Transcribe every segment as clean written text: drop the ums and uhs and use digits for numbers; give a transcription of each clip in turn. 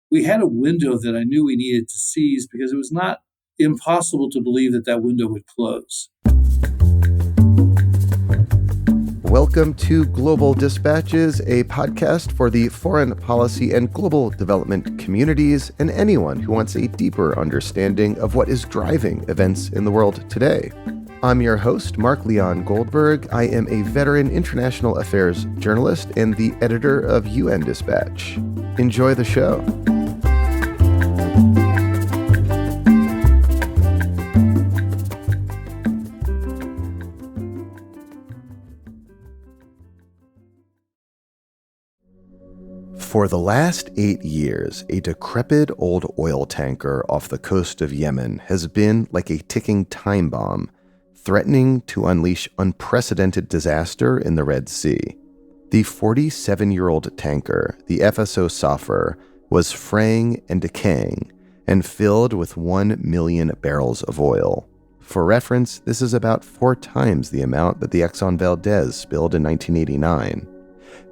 we had a window that I knew we needed to seize because it was not impossible to believe that that window would close. Welcome to Global Dispatches, a podcast for the foreign policy and global development communities and anyone who wants a deeper understanding of what is driving events in the world today. I'm your host, Mark Leon Goldberg. I am a veteran international affairs journalist and the editor of UN Dispatch. Enjoy the show. For the last 8 years, a decrepit old oil tanker off the coast of Yemen has been like a ticking time bomb, threatening to unleash unprecedented disaster in the Red Sea. The 47-year-old tanker, the FSO Safer, was fraying and decaying and filled with 1 million barrels of oil. For reference, this is about 4 times the amount that the Exonn Valdez spilled in 1989.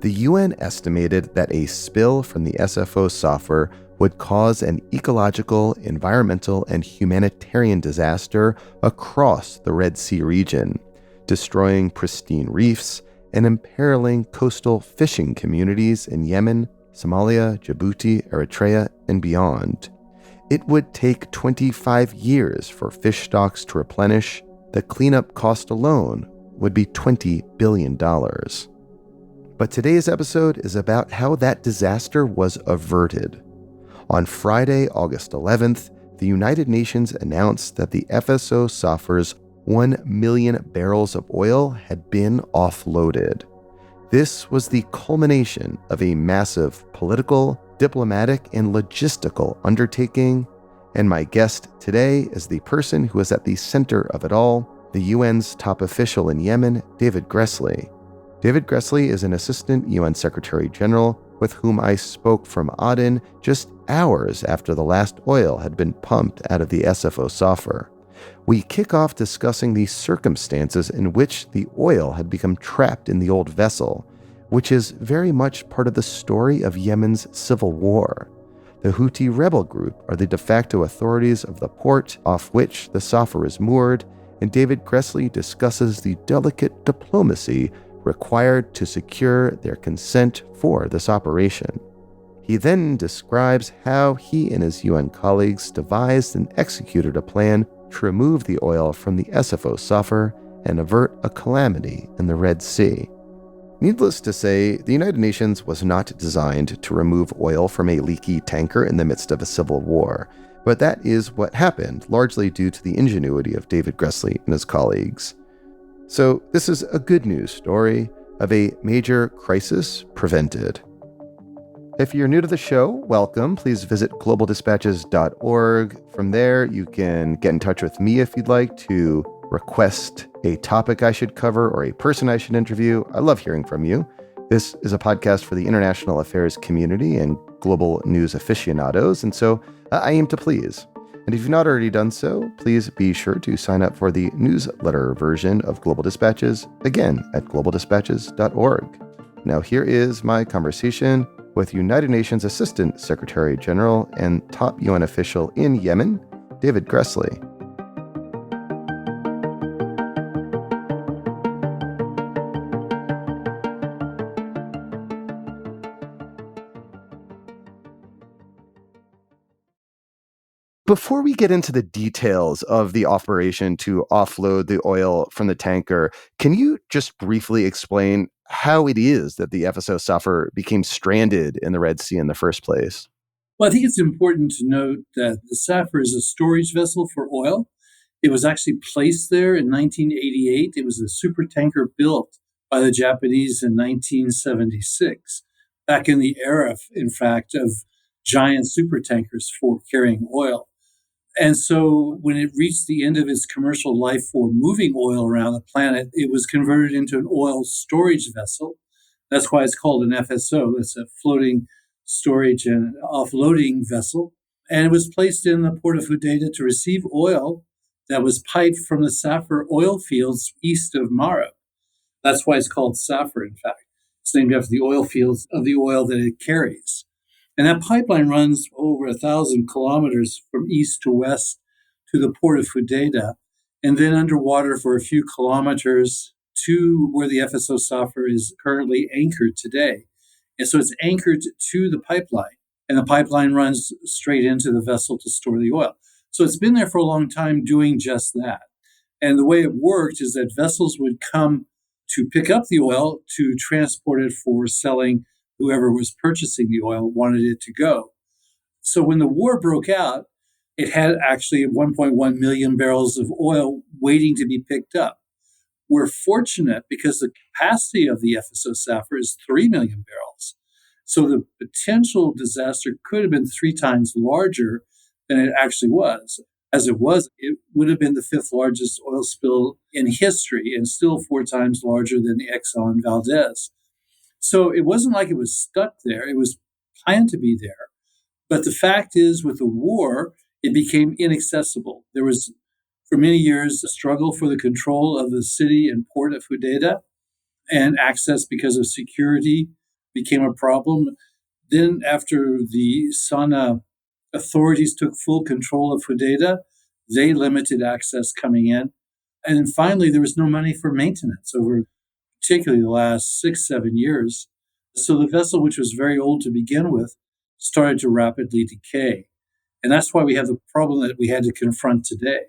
The UN estimated that a spill from the SFO Safer would cause an ecological, environmental, and humanitarian disaster across the Red Sea region, destroying pristine reefs and imperling coastal fishing communities in Yemen, Somalia, Djibouti, Eritrea, and beyond. It would take 25 years for fish stocks to replenish. The cleanup cost alone would be $20 billion. But today's episode is about how that disaster was averted. On Friday, August 11th, the United Nations announced that the FSO Safer's 1 million barrels of oil had been offloaded. This was the culmination of a massive political, diplomatic, and logistical undertaking, and my guest today is the person who is at the center of it all, the UN's top official in Yemen, David Gressly. David Gressly is an assistant UN Secretary General with whom I spoke from Aden just hours after the last oil had been pumped out of the SFO Safer. We kick off discussing the circumstances in which the oil had become trapped in the old vessel, which is very much part of the story of Yemen's civil war. The Houthi rebel group are the de facto authorities of the port off which the Safer is moored, and David Gressly discusses the delicate diplomacy required to secure their consent for this operation. He then describes how he and his UN colleagues devised and executed a plan to remove the oil from the SFO Safer and avert a calamity in the Red Sea. Needless to say, the United Nations was not designed to remove oil from a leaky tanker in the midst of a civil war, but that is what happened, largely due to the ingenuity of David Gressly and his colleagues. So this is a good news story of a major crisis prevented. If you're new to the show, welcome. Please visit globaldispatches.org. From there, you can get in touch with me if you'd like to request a topic I should cover or a person I should interview. I love hearing from you. This is a podcast for the international affairs community and global news aficionados, and so I aim to please. And if you've not already done so, please be sure to sign up for the newsletter version of Global Dispatches, again, at globaldispatches.org. Now here is my conversation with United Nations Assistant Secretary General and top UN official in Yemen, David Gressly. Before we get into the details of the operation to offload the oil from the tanker, can you just briefly explain how it is that the FSO Safer became stranded in the Red Sea in the first place? Well, I think it's important to note that the Safer is a storage vessel for oil. It was actually placed there in 1988. It was a supertanker built by the Japanese in 1976, back in the era, in fact, of giant supertankers for carrying oil. And so when it reached the end of its commercial life for moving oil around the planet, it was converted into an oil storage vessel. That's why it's called an FSO. It's a floating storage and offloading vessel. And it was placed in the port of Hodeidah to receive oil that was piped from the Safer oil fields east of Marib. That's why it's called Safer, in fact. It's named after the oil fields of the oil that it carries. And that pipeline runs over 1,000 kilometers from east to west to the port of Fudeida, and then underwater for a few kilometers to where the FSO Safer is currently anchored today. And so it's anchored to the pipeline, and the pipeline runs straight into the vessel to store the oil. So it's been there for a long time doing just that. And the way it worked is that vessels would come to pick up the oil to transport it for selling. Whoever was purchasing the oil wanted it to go. So when the war broke out, it had actually 1.1 million barrels of oil waiting to be picked up. We're fortunate because the capacity of the FSO Safer is 3 million barrels. So the potential disaster could have been 3 times larger than it actually was. As it was, it would have been the 5th largest oil spill in history and still 4 times larger than the Exonn Valdez. So it wasn't like it was stuck there. It was planned to be there. But the fact is, with the war, it became inaccessible. There was, for many years, a struggle for the control of the city and port of Fudeida, and access because of security became a problem. Then, after the Sana authorities took full control of Fudeida, they limited access coming in. And then finally, there was no money for maintenance over particularly the last 6, 7 years. So the vessel, which was very old to begin with, started to rapidly decay. And that's why we have the problem that we had to confront today.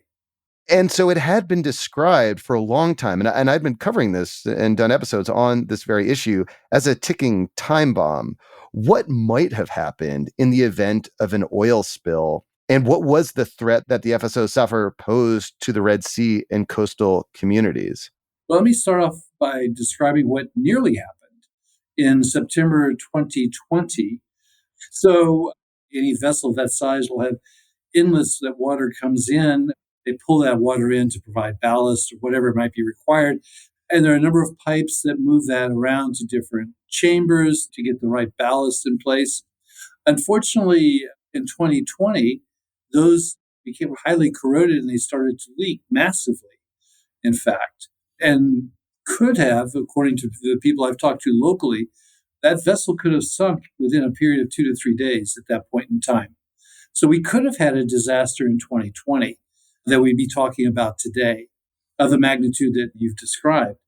And so it had been described for a long time, and I've been covering this and done episodes on this very issue as a ticking time bomb. What might have happened in the event of an oil spill? And what was the threat that the FSO Safer posed to the Red Sea and coastal communities? Well, let me start off by describing what nearly happened in September 2020. So any vessel of that size will have inlets that water comes in. They pull that water in to provide ballast or whatever might be required. And there are a number of pipes that move that around to different chambers to get the right ballast in place. Unfortunately, in 2020, those became highly corroded and they started to leak massively, in fact, and could have, according to the people I've talked to locally, that vessel could have sunk within a period of 2 to 3 days at that point in time. So we could have had a disaster in 2020 that we'd be talking about today of the magnitude that you've described.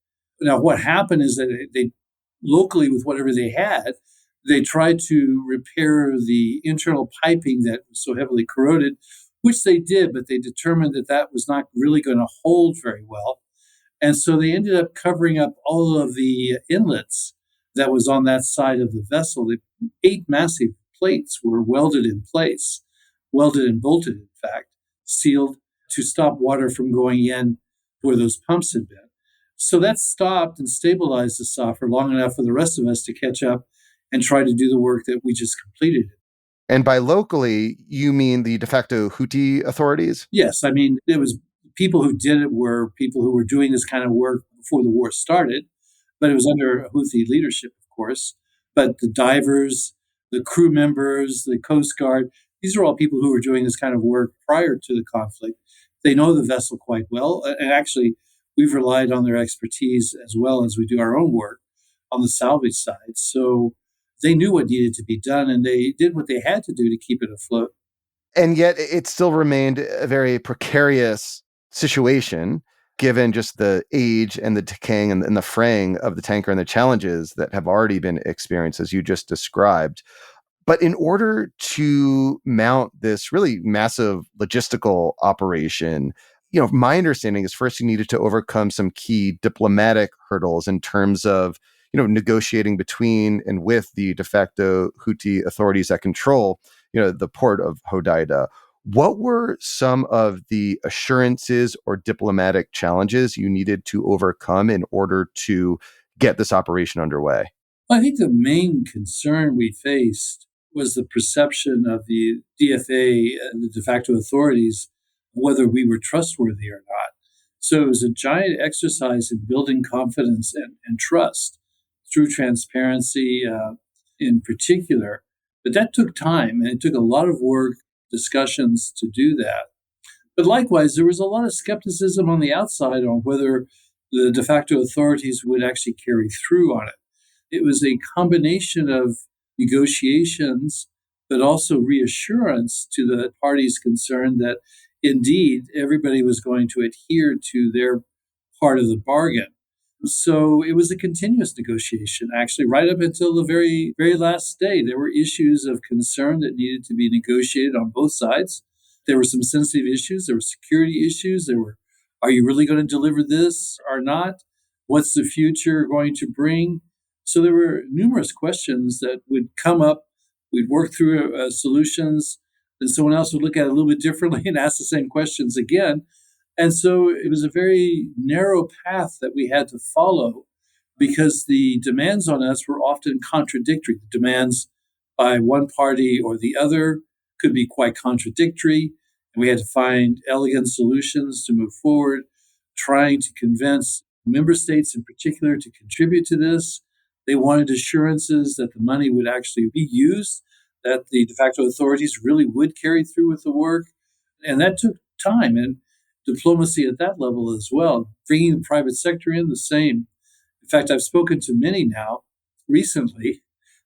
Now, what happened is that they locally, with whatever they had, they tried to repair the internal piping that was so heavily corroded, which they did, but they determined that that was not really going to hold very well. And so they ended up covering up all of the inlets that was on that side of the vessel. 8 massive plates were welded in place, welded and bolted, in fact, sealed to stop water from going in where those pumps had been. So that stopped and stabilized the Safer long enough for the rest of us to catch up and try to do the work that we just completed. And by locally, you mean the de facto Houthi authorities? Yes, I mean, it was people who did it were people who were doing this kind of work before the war started, but it was under Houthi leadership, of course. But the divers, the crew members, the Coast Guard, these are all people who were doing this kind of work prior to the conflict. They know the vessel quite well. And actually, we've relied on their expertise as well as we do our own work on the salvage side. So they knew what needed to be done, and they did what they had to do to keep it afloat. And yet it still remained a very precarious situation, given just the age and the decaying and the fraying of the tanker and the challenges that have already been experienced, as you just described. But in order to mount this really massive logistical operation, my understanding is first you needed to overcome some key diplomatic hurdles in terms of, negotiating between and with the de facto Houthi authorities that control, the port of Hodeida. What were some of the assurances or diplomatic challenges you needed to overcome in order to get this operation underway? Well, I think the main concern we faced was the perception of the DFA and the de facto authorities, whether we were trustworthy or not. So it was a giant exercise in building confidence and trust through transparency in particular. But that took time, and it took a lot of work, discussions to do that. But likewise, there was a lot of skepticism on the outside on whether the de facto authorities would actually carry through on it. It was a combination of negotiations but also reassurance to the parties concerned that indeed everybody was going to adhere to their part of the bargain. So it was a continuous negotiation, actually, right up until the very, very last day. There were issues of concern that needed to be negotiated on both sides. There were some sensitive issues. There were security issues. Are you really going to deliver this or not? What's the future going to bring? So there were numerous questions that would come up. We'd work through solutions. Then someone else would look at it a little bit differently and ask the same questions again. And so it was a very narrow path that we had to follow because the demands on us were often contradictory. The demands by one party or the other could be quite contradictory. And we had to find elegant solutions to move forward, trying to convince member states in particular to contribute to this. They wanted assurances that the money would actually be used, that the de facto authorities really would carry through with the work. And that took time and diplomacy at that level as well. Bringing the private sector in, the same. In fact, I've spoken to many now recently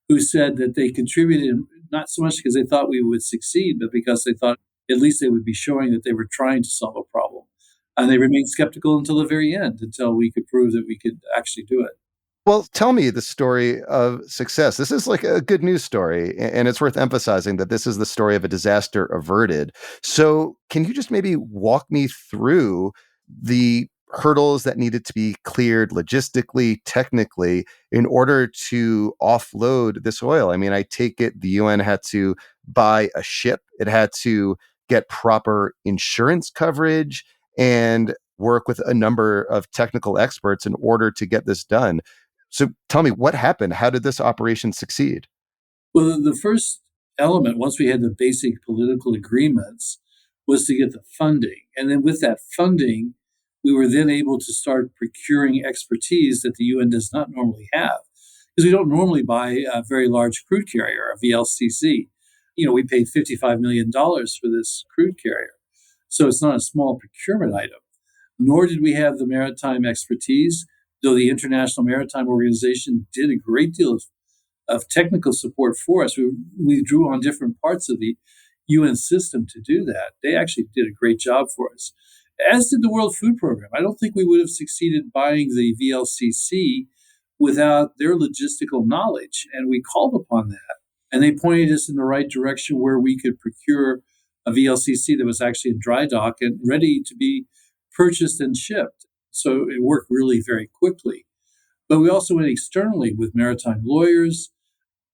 who said that they contributed not so much because they thought we would succeed, but because they thought at least they would be showing that they were trying to solve a problem. And they remained skeptical until the very end, until we could prove that we could actually do it. Well, tell me the story of success. This is like a good news story, and it's worth emphasizing that this is the story of a disaster averted. So, can you just maybe walk me through the hurdles that needed to be cleared logistically, technically, in order to offload this oil? I mean, I take it the UN had to buy a ship, it had to get proper insurance coverage, and work with a number of technical experts in order to get this done. So tell me, what happened? How did this operation succeed? Well, the first element, once we had the basic political agreements, was to get the funding. And then with that funding, we were then able to start procuring expertise that the UN does not normally have. Because we don't normally buy a very large crude carrier, a VLCC. We paid $55 million for this crude carrier. So it's not a small procurement item. Nor did we have the maritime expertise, though the International Maritime Organization did a great deal of technical support for us. We drew on different parts of the UN system to do that. They actually did a great job for us, as did the World Food Program. I don't think we would have succeeded buying the VLCC without their logistical knowledge, and we called upon that. And they pointed us in the right direction where we could procure a VLCC that was actually in dry dock and ready to be purchased and shipped. So it worked really very quickly. But we also went externally with maritime lawyers,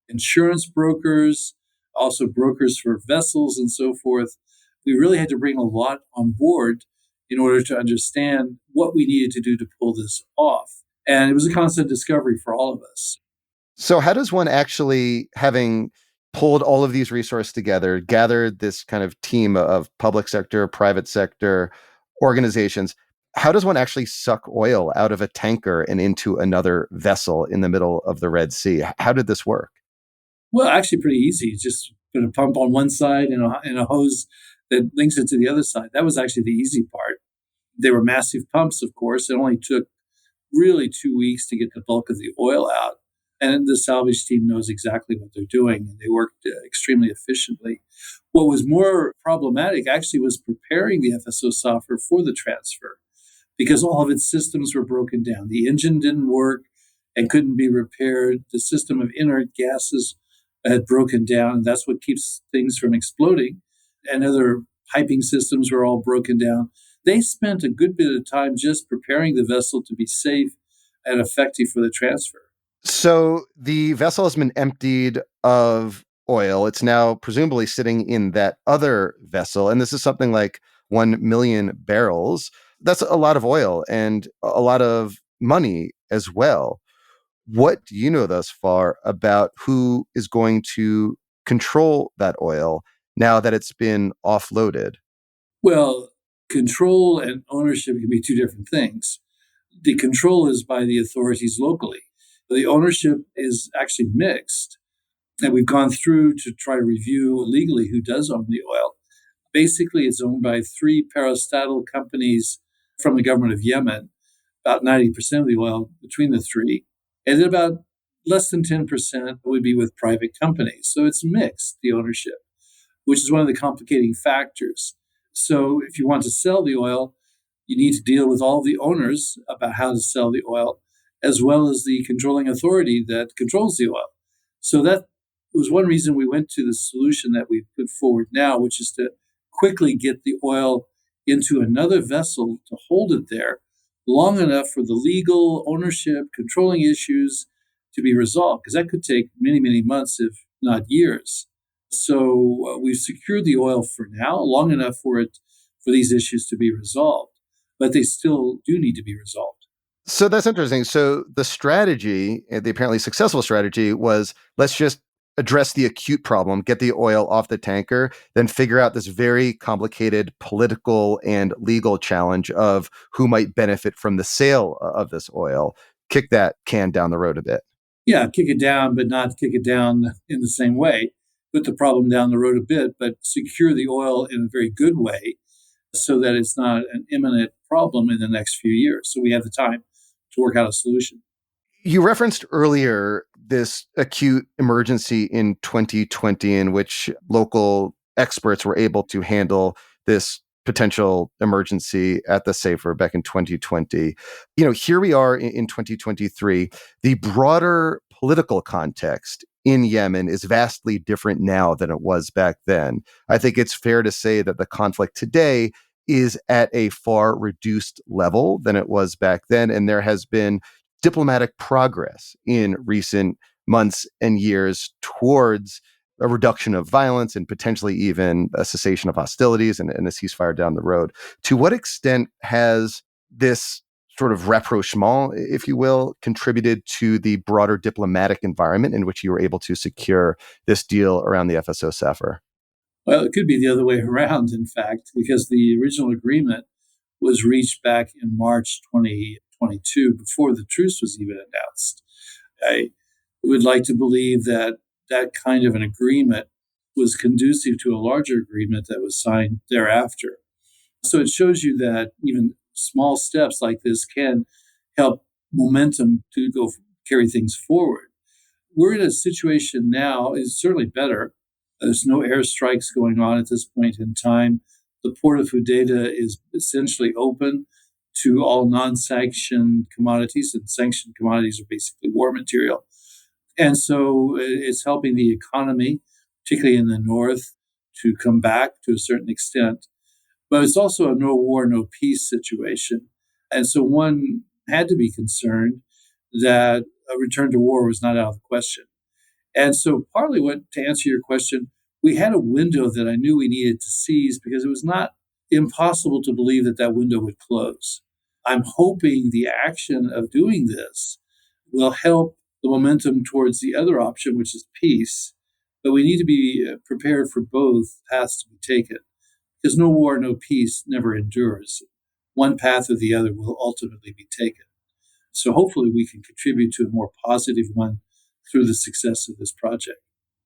insurance brokers, also brokers for vessels and so forth. We really had to bring a lot on board in order to understand what we needed to do to pull this off. And it was a constant discovery for all of us. So how does one actually, having pulled all of these resources together, gathered this kind of team of public sector, private sector organizations, how does one actually suck oil out of a tanker and into another vessel in the middle of the Red Sea? How did this work? Well, actually pretty easy. Just put a pump on one side and a hose that links it to the other side. That was actually the easy part. They were massive pumps, of course. It only took really 2 weeks to get the bulk of the oil out. And the salvage team knows exactly what they're doing, and they worked extremely efficiently. What was more problematic actually was preparing the FSO Safer for the transfer, because all of its systems were broken down. The engine didn't work and couldn't be repaired. The system of inert gases had broken down, and that's what keeps things from exploding. And other piping systems were all broken down. They spent a good bit of time just preparing the vessel to be safe and effective for the transfer. So the vessel has been emptied of oil. It's now presumably sitting in that other vessel. And this is something like 1 million barrels. That's a lot of oil and a lot of money as well. What do you know thus far about who is going to control that oil now that it's been offloaded? Well, control and ownership can be two different things. The control is by the authorities locally. The ownership is actually mixed. And we've gone through to try to review legally who does own the oil. Basically, it's owned by three parastatal companies from the government of Yemen, about 90% of the oil between the three. And then about less than 10% would be with private companies. So it's mixed, the ownership, which is one of the complicating factors. So if you want to sell the oil, you need to deal with all the owners about how to sell the oil, as well as the controlling authority that controls the oil. So that was one reason we went to the solution that we put forward now, which is to quickly get the oil into another vessel to hold it there long enough for the legal ownership, controlling issues to be resolved, because that could take many, many months, if not years. So we've secured the oil for now, long enough for these issues to be resolved, but they still do need to be resolved. So that's interesting. So the strategy, the apparently successful strategy, was let's just address the acute problem, get the oil off the tanker, then figure out this very complicated political and legal challenge of who might benefit from the sale of this oil. Kick that can down the road a bit. Yeah, kick it down, but not kick it down in the same way. Put the problem down the road a bit, but secure the oil in a very good way so that it's not an imminent problem in the next few years. So we have the time to work out a solution. You referenced earlier this acute emergency in 2020 in which local experts were able to handle this potential emergency at the Safer back in 2020. Here we are in 2023. The broader political context in Yemen is vastly different now than it was back then. I think it's fair to say that the conflict today is at a far reduced level than it was back then, and there has been diplomatic progress in recent months and years towards a reduction of violence and potentially even a cessation of hostilities and a ceasefire down the road. To what extent has this sort of rapprochement, if you will, contributed to the broader diplomatic environment in which you were able to secure this deal around the FSO Safer? Well, it could be the other way around, in fact, because the original agreement was reached back in March 2022, before the truce was even announced. I would like to believe that that kind of an agreement was conducive to a larger agreement that was signed thereafter. So it shows you that even small steps like this can help momentum to go carry things forward. We're in a situation now, is certainly better. There's no airstrikes going on at this point in time. The port of Hodeidah is essentially open to all non-sanctioned commodities, and sanctioned commodities are basically war material. And so it's helping the economy, particularly in the north, to come back to a certain extent. But it's also a no war, no peace situation. And so one had to be concerned that a return to war was not out of the question. And so partly to answer your question, we had a window that I knew we needed to seize because it was not impossible to believe that that window would close. I'm hoping the action of doing this will help the momentum towards the other option, which is peace. But we need to be prepared for both paths to be taken, because no war, no peace never endures. One path or the other will ultimately be taken. So hopefully we can contribute to a more positive one through the success of this project.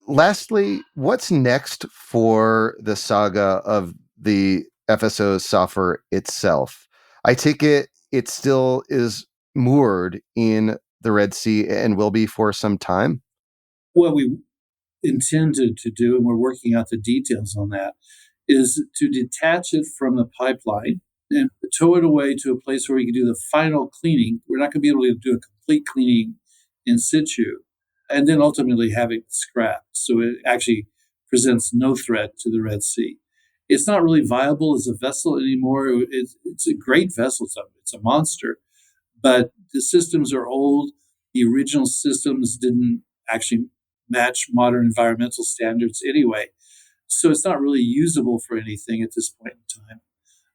Lastly, what's next for the saga of the FSO Safer itself? I take it still is moored in the Red Sea and will be for some time? What we intended to do, and we're working out the details on that, is to detach it from the pipeline and tow it away to a place where we can do the final cleaning. We're not going to be able to do a complete cleaning in situ, and then ultimately have it scrapped. So it actually presents no threat to the Red Sea. It's not really viable as a vessel anymore. It's a great vessel. It's a monster. But the systems are old. The original systems didn't actually match modern environmental standards anyway. So it's not really usable for anything at this point in time.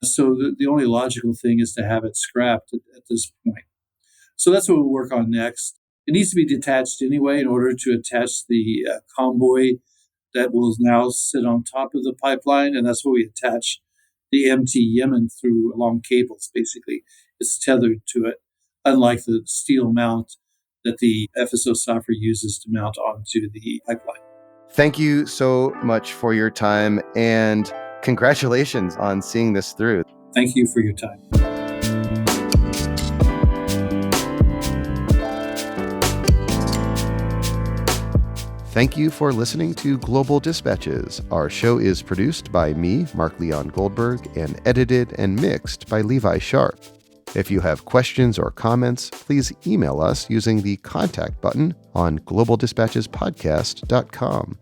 So the only logical thing is to have it scrapped at this point. So that's what we'll work on next. It needs to be detached anyway in order to attach the convoy that will now sit on top of the pipeline. And that's where we attach the MT Yemen through long cables, basically. It's tethered to it, unlike the steel mount that the FSO Safer uses to mount onto the pipeline. Thank you so much for your time, and congratulations on seeing this through. Thank you for your time. Thank you for listening to Global Dispatches. Our show is produced by me, Mark Leon Goldberg, and edited and mixed by Levi Sharp. If you have questions or comments, please email us using the contact button on globaldispatchespodcast.com.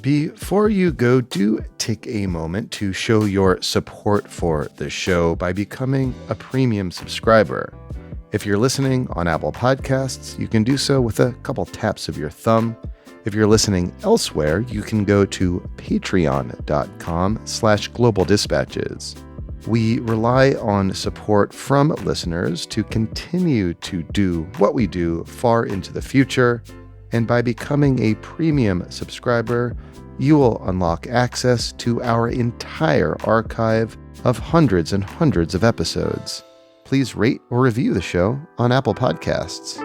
Before you go, do take a moment to show your support for the show by becoming a premium subscriber. If you're listening on Apple Podcasts, you can do so with a couple taps of your thumb. If you're listening elsewhere, you can go to patreon.com/globaldispatches. We rely on support from listeners to continue to do what we do far into the future, and by becoming a premium subscriber, you will unlock access to our entire archive of hundreds and hundreds of episodes. Please rate or review the show on Apple Podcasts.